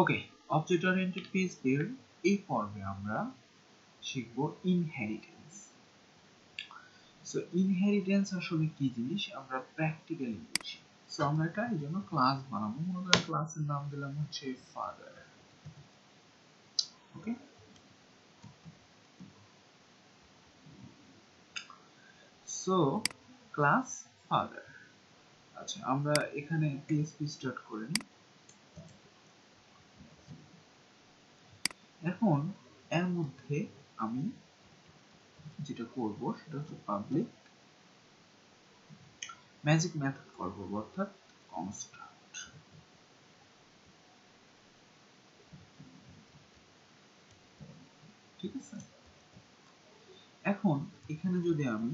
ওকে, object oriented PHP এর এই পর্বে আমরা শিখব ইনহেরিটেন্স। সো ইনহেরিটেন্স আসলে কি জিনিস আমরা প্র্যাকটিক্যালি বুঝি। সো আমরা এটা এই জন্য ক্লাস বানাবো, মনে করেন ক্লাসের নাম দিলাম হচ্ছে ফাদার। ওকে, সো ক্লাস ফাদার। আচ্ছা, আমরা এখানে PHP স্টার্ট করে নিই। এখন এর মধ্যে আমি যেটা করব সেটা হচ্ছে পাবলিক ম্যাজিক মেথড কল করব, অর্থাৎ কনস্ট্রাক্ট। ঠিক আছে, এখন এখানে যদি আমি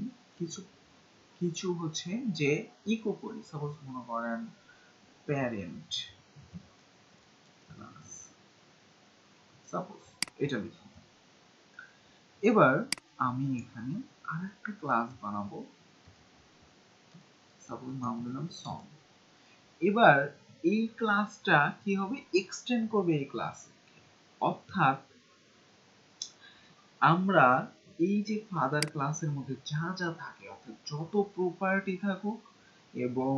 কিছু হচ্ছে যে ইকো করি, সাপোজ মনে করেন প্যারেন্ট ক্লাস, সাপোজ এটা লিখি। এবার আমি এখানে আরেকটা ক্লাস বানাবো, সাপোজ নাম দিলাম সং। এবার এই ক্লাসটা কি হবে, এক্সটেন্ড করবে এই ক্লাসে, অর্থাৎ আমরা এই যে ফাদার ক্লাসের মধ্যে যা যা থাকে, অর্থাৎ যত প্রপার্টি থাকুক এবং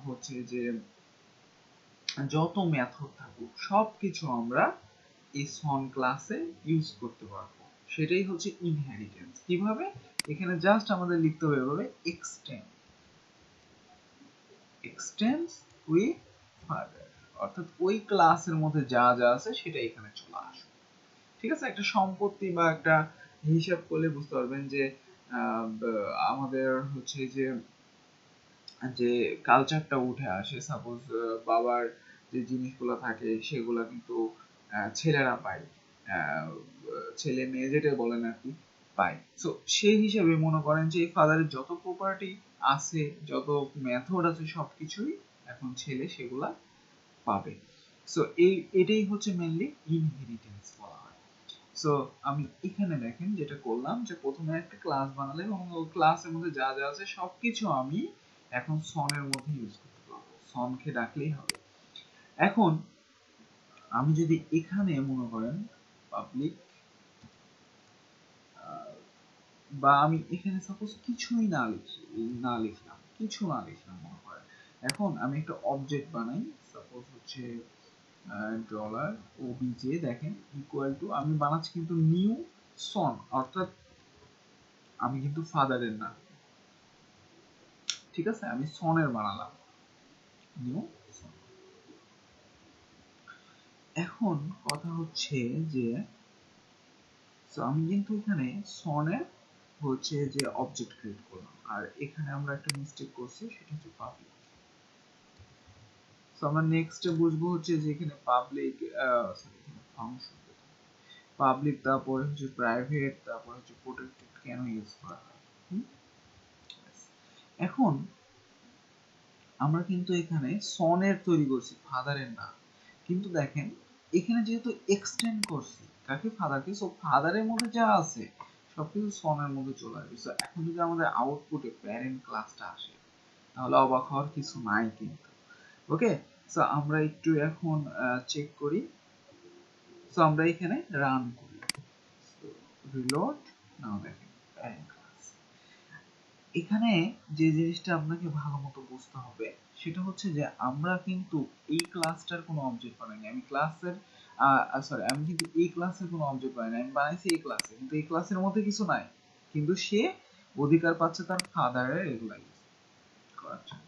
হচ্ছে যে যত মেথড থাকুক সবকিছু আমরা এই সন ক্লাসে ইউজ করতে পারবো। সেটাই হচ্ছে ইনহেরিটেন্স। কিভাবে, এখানে জাস্ট আমাদের লিখতে হবে এভাবে এক্সটেন্ড উইথ ফাদার, অর্থাৎ ওই ক্লাসের মধ্যে যা যা আছে সেটা এখানে চলে আসবে। ঠিক আছে, একটা সম্পত্তি বা একটা হিসাব করলে বুঝতে পারবেন যে আমাদের হচ্ছে যে কালচারটা উঠে আসে। সাপোজ বাবার যে জিনিসগুলো থাকে সেগুলো কিন্তু ছেলেরা পায়, ছেলে মেয়ে যেটা বলেন আর কি পায়। সো সেই হিসাবে মনে করেন যে ফাদারের যত প্রপার্টি আছে, যত মেথড আছে, সবকিছুই এখন ছেলে সেগুলা পাবে। সো এটাই হচ্ছে মেইনলি ইনহেরিটেন্স বলা হয়। সো আমি এখানে দেখেন যেটা করলাম যে প্রথমে একটা ক্লাস বানালে এবং ওই ক্লাসের মধ্যে যা যা আছে সবকিছু আমি এখন সনের মধ্যে ইউজ করতে পারবো, সনকে ডাকলেই হবে। এখন আমি যদি এখানে মনে করেন পাবলিক বা আমি এখানে সাপোজ কিছুই না লিখলাম মনে করেন, এখন আমি একটা অবজেক্ট বানাই, সাপোজ হচ্ছে ডলার ওবিজে, দেখেন ইকুয়াল টু, আমি বানাচ্ছি কিন্তু নিউ সন, অর্থাৎ আমি কিন্তু ফাদারের না, ঠিক আছে, আমি সনের বানালাম নিউ সন। এখন কথা হচ্ছে যে আমি কিন্তু এখানে সনের হচ্ছে যে অবজেক্ট ক্রিয়েট করলাম, আর এখানে আমরা একটা মিস্টেক করছি, সেটা হচ্ছে পাবলিক। সো আমরা নেক্সটে বুঝবো হচ্ছে যে এখানে পাবলিক ফাংশন, পাবলিক, তারপরে হচ্ছে প্রাইভেট, তারপরে হচ্ছে প্রোটেক্টেড কেন ইউজ করা হয়। এখন আমরা কিন্তু এখানে সনের তৈরি করছি, ফাদারের না, কিন্তু দেখেন এখানে যেহেতু এক্সটেন্ড করছি কাকে, ফাদারকে, সো ফাদারের মধ্যে যা আছে সবকিছু সনের মধ্যে চলে আসবে। সো এখন যদি আমাদের আউটপুটে প্যারেন্ট ক্লাসটা আসে তাহলে অবাক হওয়ার কিছু নাই কিন্তু। ওকে, সো আমরা একটু এখন চেক করি। সো আমরা এখানে রান করি, রিলোড, নাও দেখেন প্যারেন্ট ক্লাস। এখানে যে জিনিসটা আপনাকে ভালো মতো বুঝতে হবে সেটা হচ্ছে যে আমরা কিন্তু এই ক্লাসটার কোনো অবজেক্ট বানাইনি, আমি কিন্তু এই ক্লাসের কোনো অবজেক্ট বানাইনি, আমি বানাইছি এই ক্লাসে, কিন্তু এই ক্লাসের মধ্যে কিছু নাই, কিন্তু সে অধিকার পাচ্ছে তার ফাদারের এগুলা ইউজ করার জন্য।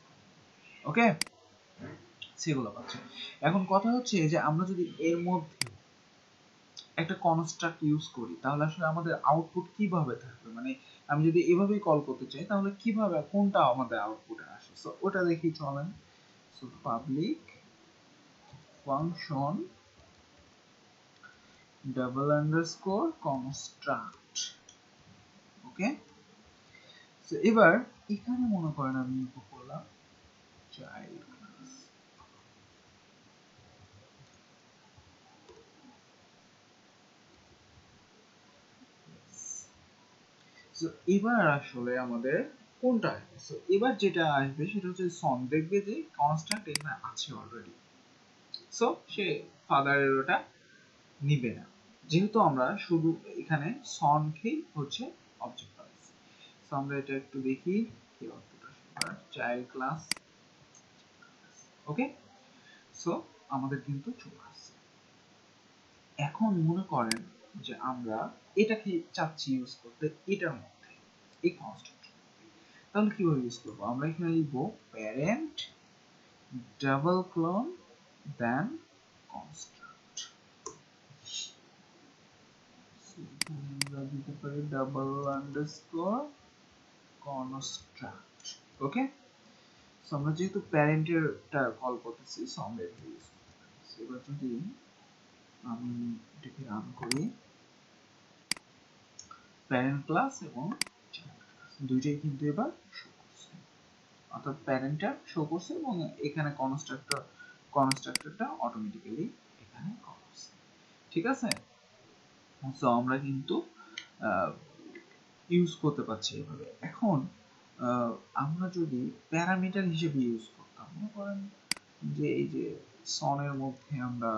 ওকে, সেগুলো পাচ্ছে। এখন কথা হচ্ছে যে আমরা যদি এর মধ্যে একটা কনস্ট্রাক্ট ইউজ করি তাহলে আসলে আমাদের আউটপুট কিভাবে থাকবে, মানে আমি যদি এভাবেই কল করতে চাই তাহলে কিভাবে, কোনটা আমাদের আউটপুটে আসে। সো ওটা দেখি চলেন। So public function double underscore construct. Okay, so এবার এখানে মনে করেন আমি ইনপুট করলাম চাইল্ড ক্লাস। সো এবার আসলে আমাদের কোনটা আসবে, সো এবার যেটা আসবে সেটা হচ্ছে সন, দেখবে যে কনস্ট্যান্ট এখানে আছে অলরেডি। সো সে ফাদারের ওটা নিবে না, যেহেতু আমরা শুধু এখানে সন কেই হচ্ছে অবজেক্ট বানাইছি। সো আমরা এটা একটু দেখি কি আউটপুট আসে। চাইল্ড ক্লাস, ওকে। সো আমাদের কিন্তু চলে আসছে। এখন মনে করেন যে আমরা এটাকে চাচ্ছি ইউজ করতে এটার মধ্যে, এই কনস্ট্রাক্টর, তাহলে কিভাবে ইউজ করবো? আমরা এখানে লিখবো প্যারেন্ট ডাবল ক্লোন দেন কনস্ট্রাক্ট। আমরা দিতে পারি double underscore construct, okay. So আমরা যেহেতু প্যারেন্টেরটা কল করতেছি, সো আমরা এটা ইউজ করতেছি। এবার যদি আমি এটাকে রান করি, প্যারেন্ট ক্লাস এবং চাইল্ড ক্লাস দুইটাই কিন্তু এবার শো করছে, অর্থাৎ প্যারেন্টটা শো করছে এবং এখানে কনস্ট্রাক্টরটা অটোমেটিক্যালি এখানে কল করছে, ঠিক আছে। সো আমরা কিন্তু ইউজ করতে পারছি এভাবে। এখন আমরা যদি প্যারামিটার হিসেবে ইউজ করতাম, মনে করেন যে এই যে সনের মধ্যে আমরা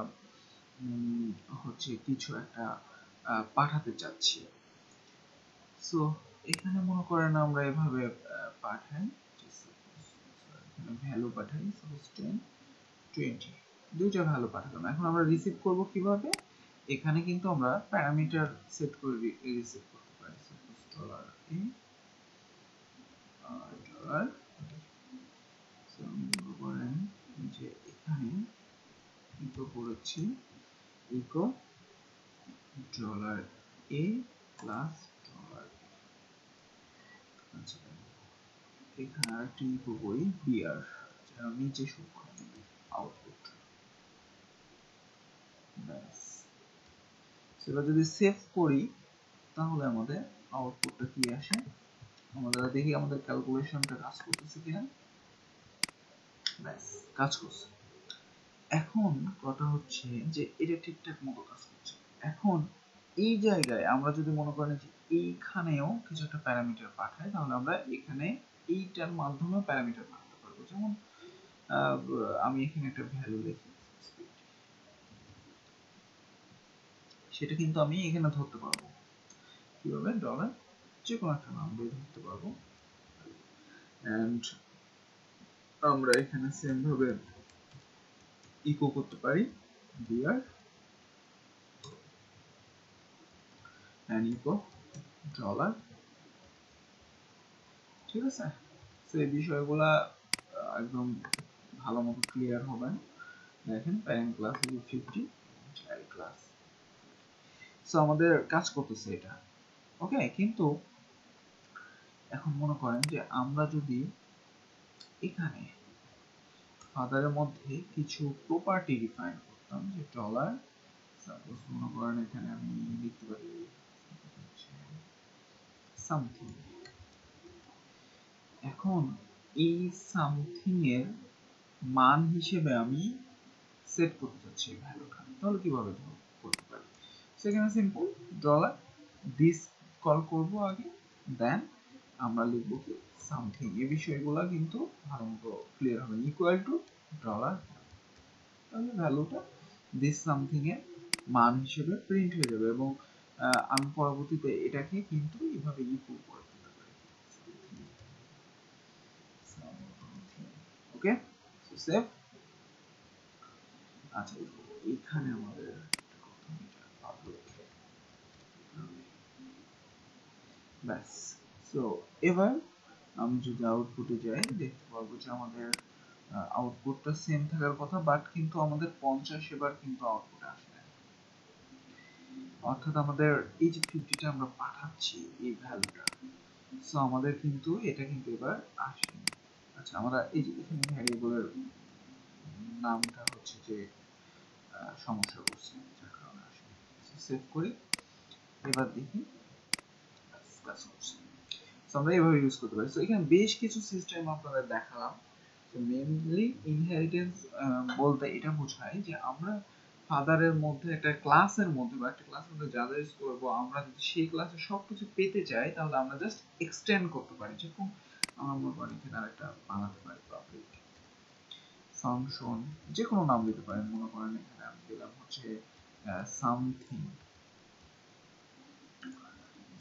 হচ্ছে কিছু একটা পাঠাতে চাচ্ছি, সো এখানে মনে করেন আমরা এভাবে পাঠাই, এখানে ভ্যালু পাঠাই, সাপোজ 10 20 দুইটা ভ্যালু পাঠালাম। এখন আমরা রিসিভ করব কিভাবে? এখানে কিন্তু আমরা প্যারামিটার সেট করে রিসিভ করতে পারি, সাপোজ $a $, সো আমি মনে করেন যে এখানে ইকো করেছি ইকো $a প্লাস $, আচ্ছা এখানে আরেকটি ইকো করি বিআর, যেন নিচে শো করে আউটপুট। ব্যাস, সেটা যদি সেভ করি তাহলে আমাদের আউটপুটটা কি আসে, আমরা দেখি আমাদের ক্যালকুলেশনটা কাজ করতেছে কিনা। ব্যাস, কাজ করছে। এখন কথা হচ্ছে যে এটা ঠিকঠাক মতো কাজ করছে। এখন এই জায়গায় আমরা যদি মনে করেন যে এইখানেও কিছু একটা প্যারামিটার পাঠাই, তাহলে আমরা এখানে এইটার মাধ্যমে প্যারামিটার পাঠাতে পারবো। যেমন আমি এখানে একটা ভ্যালু লিখি, সেটা কিন্তু আমি এখানে ধরতে পারবো কিভাবে, ডলার যে কোনো একটা নাম দিয়ে ধরতে পারবো। এন্ড আমরা এখানে সেম ভাবে ইকো করতে পারি বিআর এন্ড ইকো ডলার, ঠিক আছে। তো এই বিষয়গুলা একদম ভালো মতো ক্লিয়ার হবে। দেখেন প্যারেন্ট ক্লাস হলো 50, চাইল্ড ক্লাস, সো আমাদের কাজ করতেছে এটা, ওকে। কিন্তু এখন মনে করেন যে আমরা যদি এখানে ফাদারের মধ্যে কিছু প্রপার্টি ডিফাইন করতাম, যে ডলার, সাপোজ মনে করেন এখানে আমি লিখতে পারি সামথিং। এখন এই সামথিং এর মান হিসেবে আমি সেট করতে চাচ্ছি ভ্যালুটা, তাহলে কিভাবে করতে পারি? সেখানে সিম্পল ডলার দিস কল করব আগে, দেন আমরা লিখব কি সামথিং। এই বিষয়গুলো কিন্তু ভালো মতো ক্লিয়ার হবে, ইকুয়াল টু ডলার, তাহলে ভ্যালুটা দিস সামথিং এর মান হিসেবে প্রিন্ট হয়ে যাবে এবং আমি পরবর্তীতে এটাকে কিন্তু এইভাবে ইকো করে দিতে পারি, ওকে। So save. আচ্ছা এখানে আমাদের ব্যাস। সো এবার আমি যদি আউটপুটে যাই, দেখতে পাবো যে আমাদের আউটপুটটা সেম থাকার কথা, বাট কিন্তু আমাদের 50 এবার কিন্তু আউটপুট আসে না, অর্থাৎ আমাদের এই যে 50টা আমরা পাঠাচ্ছি এই ভ্যালুটা, সো আমাদের কিন্তু এটা কিন্তু এবার আসেনি। আচ্ছা আমরা এই যে এখানে ভ্যারিয়েবলের নামটা হচ্ছে যে সমস্যা করছে, যার কারণে আসেনি। সেভ করি, এবার দেখি কাজ করছে। সো আমরা এইভাবে ইউজ করতে পারি। সো এখানে বেশ কিছু সিস্টেম আপনাদের দেখালাম। তো মেইনলি ইনহেরিটেন্স বলতে এটা বোঝায় যে আমরা ফাদারের মধ্যে একটা ক্লাসের মধ্যে বা একটা ক্লাসের মধ্যে যা যা ইউজ করবো, আমরা যদি সেই ক্লাসে সবকিছু পেতে চাই তাহলে আমরা জাস্ট এক্সটেন্ড করতে পারি। যেরকম আমরা মনে করি এখানে আরেকটা বানাতে পারি পাবলিক, ফাংশন যে কোনো নাম দিতে পারেন, মনে করেন এখানে আমি দিলাম হচ্ছে সামথিং।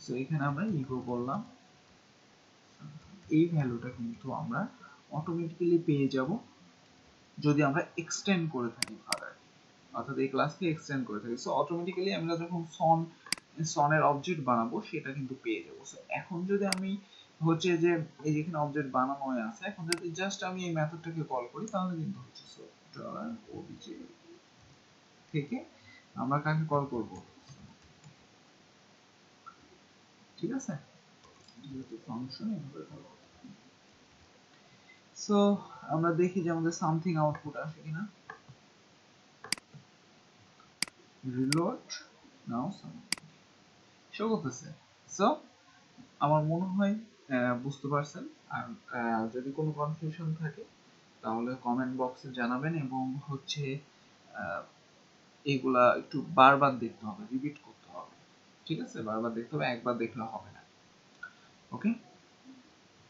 সো এখানে আমরা ইকো করলাম, এই ভ্যালুটা কিন্তু আমরা অটোমেটিক্যালি পেয়ে যাব যদি আমরা এক্সটেন্ড করে থাকি ফাদার, অর্থাৎ এই ক্লাসকে এক্সটেন্ড করে থাকি। সো অটোমেটিক্যালি আমরা যখন সনের অবজেক্ট বানাবো সেটা কিন্তু পেয়ে যাবো। সো এখন যদি আমি হচ্ছে যে এই যেখানে অবজেক্ট বানানো হয়ে আছে, এখন যদি জাস্ট আমি এই মেথডটাকে কল করি তাহলে কিন্তু হচ্ছে সো $obj থেকে আমরা কাকে কল করব, ঠিক আছে, যেহেতু ফাংশন এভাবে কল করব। সো আমরা দেখি যে আমাদের সামথিং আউটপুট আসে কিনা। রিলোড নাও সামথিং শো করতেছে। সো আমার মনে হয় বুঝতে পারছেন। আর যদি কোনো কনফিউশন থাকে তাহলে কমেন্ট বক্সে জানাবেন, এবং হচ্ছে এগুলা একটু বারবার দেখতে হবে, রিপিট করতে হবে, ঠিক আছে, বারবার দেখতে হবে, একবার দেখলে হবে না। ওকে।